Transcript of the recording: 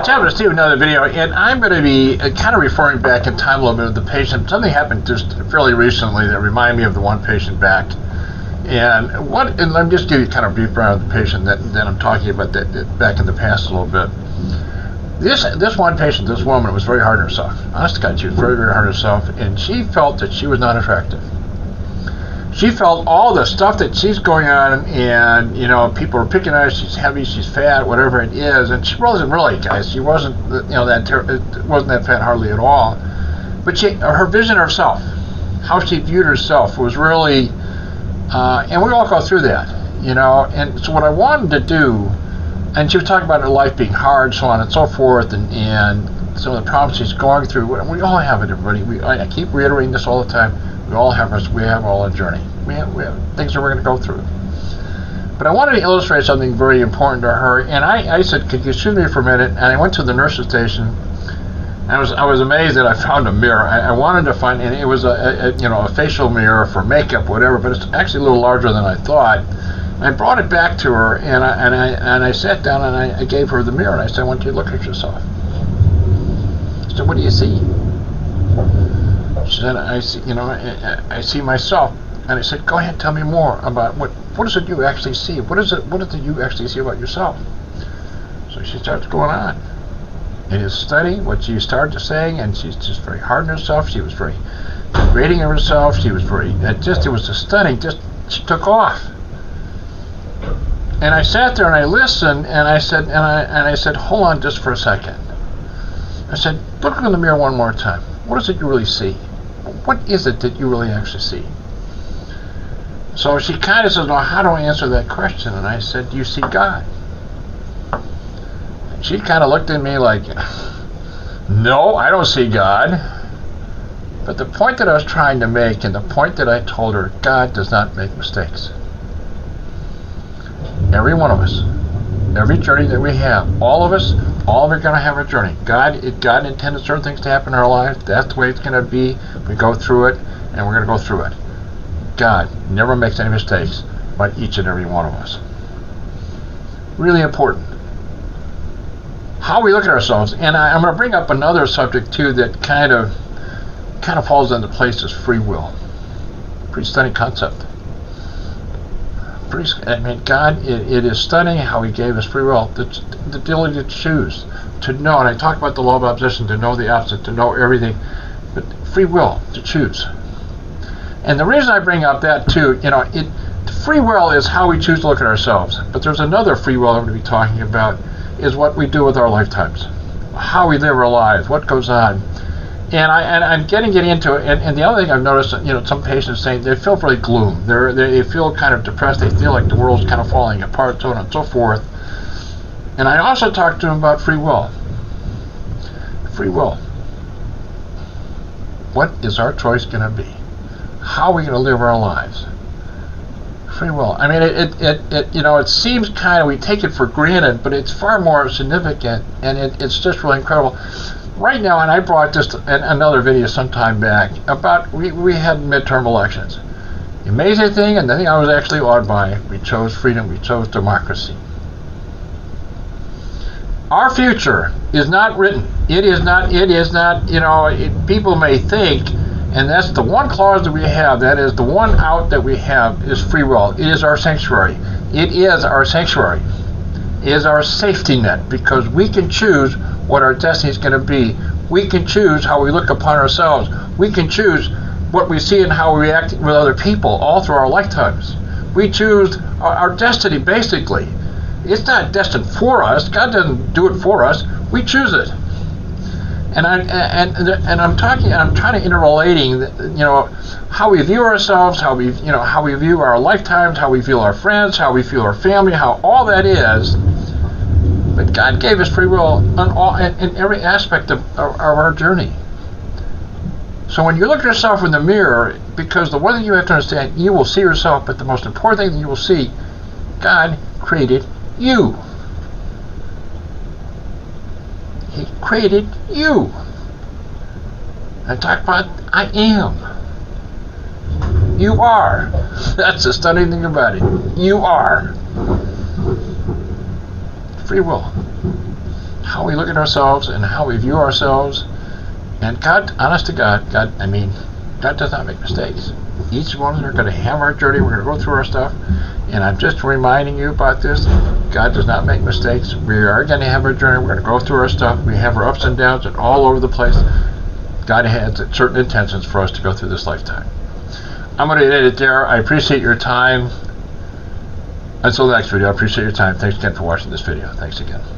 Jeff, let's do another video, and I'm going to be kind of referring back in time a little bit of the patient. Something happened just fairly recently that reminded me of the one patient back. And let me just give you kind of a brief background of the patient that I'm talking about that back in the past a little bit. This one patient, this woman, was very hard on herself. Honest to God, she was very, very hard on herself, and she felt that she was not attractive. She felt all the stuff that she's going on, and people are picking on her. She's heavy, she's fat, whatever it is, and she wasn't really, guys. She wasn't, it wasn't that fat hardly at all. But her vision of herself, how she viewed herself, was really, and we all go through that, And so what I wanted to do, and she was talking about her life being hard, so on and so forth, and some of the problems she's going through. We all have it, everybody. I keep reiterating this all the time. We have all a journey. We have things that we're going to go through. But I wanted to illustrate something very important to her, and I said, could you excuse me for a minute? And I went to the nurse's station, and I was amazed that I found a mirror. I wanted to find, and it was a facial mirror for makeup, whatever, but it's actually a little larger than I thought. I brought it back to her, and I sat down and I gave her the mirror, and I said, I want you to look at yourself. She said, what do you see? She said, I see, I see myself. And I said, go ahead, tell me more about what is it you actually see? What is it you actually see about yourself? So she starts going on. It is studying what she started saying, and she's just very hard on herself. She was very rating of herself. She was very, it was just stunning. She took off. And I sat there and I listened, and I said, hold on just for a second. I said, look in the mirror one more time. What is it you really see? What is it that you really actually see? So she kind of says, well, how do I answer that question? And I said, do you see God? And she kind of looked at me like, no, I don't see God. But the point that I was trying to make, and the point that I told her, God does not make mistakes. Every one of us, every journey that we have, all of us are going to have a journey. God intended certain things to happen in our lives. That's the way it's going to be. We go through it, and we're going to go through it. God never makes any mistakes about each and every one of us. Really important. How we look at ourselves, and I'm going to bring up another subject too that kind of falls into place, is free will. Pretty stunning concept. God, it is stunning how He gave us free will, the ability to choose, to know. And I talk about the law of opposition, to know the opposite, to know everything, but free will to choose. And the reason I bring up that too, free will is how we choose to look at ourselves. But there's another free will I'm going to be talking about, is what we do with our lifetimes, how we live our lives, what goes on. And I'm getting into it. And the other thing I've noticed, some patients saying they feel really gloom. They feel kind of depressed. They feel like the world's kind of falling apart, so on and so forth. And I also talk to them about free will. Free will. What is our choice going to be? How are we going to live our lives? Free will. I mean, it seems kind of, we take it for granted, but it's far more significant, and it's just really incredible. Right now, and I brought just another video some time back about, we had midterm elections. The amazing thing, and the thing I was actually awed by, we chose freedom, we chose democracy. Our future is not written. It is not, people may think, and that's the one clause that we have, that is the one out that we have, is free will. It is our sanctuary. It is our sanctuary. It is our safety net, because we can choose what our destiny is going to be. We can choose how we look upon ourselves. We can choose what we see and how we react with other people all through our lifetimes. We choose our destiny, basically. It's not destined for us. God doesn't do it for us. We choose it. And I'm trying to interrelating, how we view ourselves, how we view our lifetimes, how we feel our friends, how we feel our family, how all that is. But God gave us free will in every aspect of our journey. So when you look at yourself in the mirror, because the one thing you have to understand, you will see yourself, but the most important thing that you will see, God created you. He created you. I talk about I am. You are. That's the stunning thing about it. You are. Free will. how we look at ourselves and how we view ourselves. And God, honest to God, God does not make mistakes. Each one of us are going to have our journey. We're going to go through our stuff. And I'm just reminding you about this. God does not make mistakes. We are going to have our journey. We're going to go through our stuff. We have our ups and downs and all over the place. God has certain intentions for us to go through this lifetime. I'm going to end it there. I appreciate your time. Until the next video, I appreciate your time. Thanks again for watching this video. Thanks again.